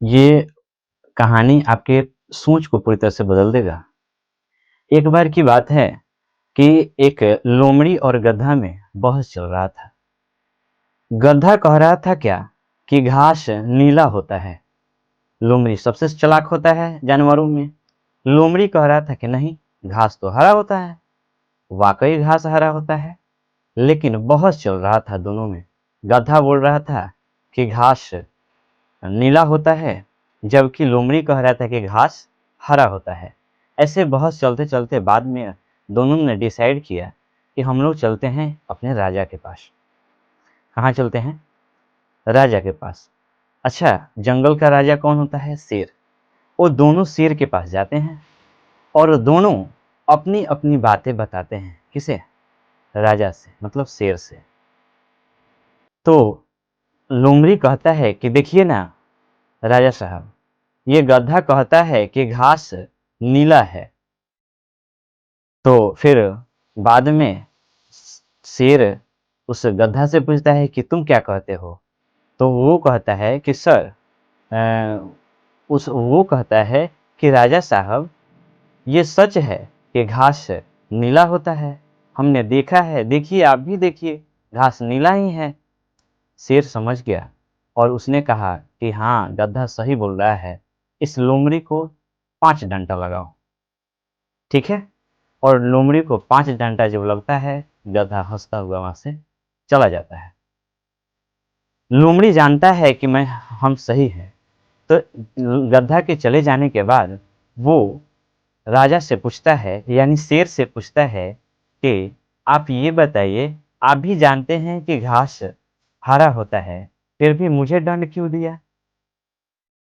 ये कहानी आपके सोच को पूरी तरह से बदल देगा। एक बार की बात है कि एक लोमड़ी और गधा में बहस चल रहा था। गधा कह रहा था क्या कि घास नीला होता है। लोमड़ी सबसे चालाक होता है जानवरों में। लोमड़ी कह रहा था कि नहीं, घास तो हरा होता है। वाकई घास हरा होता है, लेकिन बहस चल रहा था दोनों में। गधा बोल रहा था कि घास नीला होता है, जबकि लोमड़ी कह रहा था कि घास हरा होता है। ऐसे बहस चलते चलते बाद में दोनों ने डिसाइड किया कि हम लोग चलते हैं अपने राजा के पास। कहाँ चलते हैं? राजा के पास। अच्छा, जंगल का राजा कौन होता है? शेर। वो दोनों शेर के पास जाते हैं और दोनों अपनी अपनी बातें बताते हैं। किसे? राजा से, मतलब शेर से। तो लोमड़ी कहता है कि देखिए ना राजा साहब, ये गधा कहता है कि घास नीला है। तो फिर बाद में शेर उस गधा से पूछता है कि तुम क्या कहते हो? तो वो कहता है कि सर, वो कहता है कि राजा साहब, ये सच है कि घास नीला होता है। हमने देखा है, देखिए आप भी देखिए, घास नीला ही है। शेर समझ गया और उसने कहा कि हाँ, गधा सही बोल रहा है, इस लोमड़ी को 5 डंडा लगाओ। ठीक है? और लोमड़ी को 5 डंडा जब लगता है, गधा हंसता हुआ वहां से चला जाता है। लोमड़ी जानता है कि हम सही हैं। तो गधा के चले जाने के बाद वो राजा से पूछता है, यानी शेर से पूछता है कि आप ये बताइए, आप भी जानते हैं कि घास हरा होता है, फिर भी मुझे दंड क्यों दिया?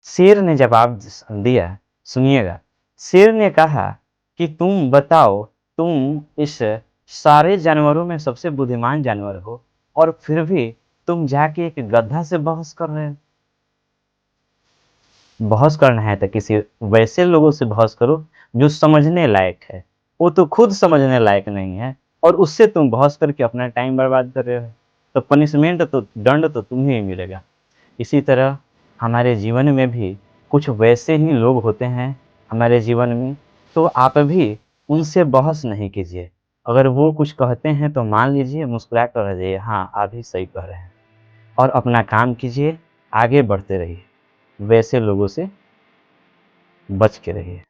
शेर ने जवाब दिया, सुनिएगा। शेर ने कहा कि तुम बताओ, तुम इस सारे जानवरों में सबसे बुद्धिमान जानवर हो और फिर भी तुम जाके एक गधा से बहस कर रहे हो। बहस करना है तो किसी वैसे लोगों से बहस करो जो समझने लायक है। वो तो खुद समझने लायक नहीं है और उससे तुम बहस करके अपना टाइम बर्बाद कर रहे हो। तो पनिशमेंट, तो दंड तो तुम्हें ही मिलेगा। इसी तरह हमारे जीवन में भी कुछ वैसे ही लोग होते हैं हमारे जीवन में, तो आप भी उनसे बहस नहीं कीजिए। अगर वो कुछ कहते हैं तो मान लीजिए, मुस्कुरा कर रह जाइए, हाँ आप ही सही कह रहे हैं, और अपना काम कीजिए, आगे बढ़ते रहिए। वैसे लोगों से बच के रहिए।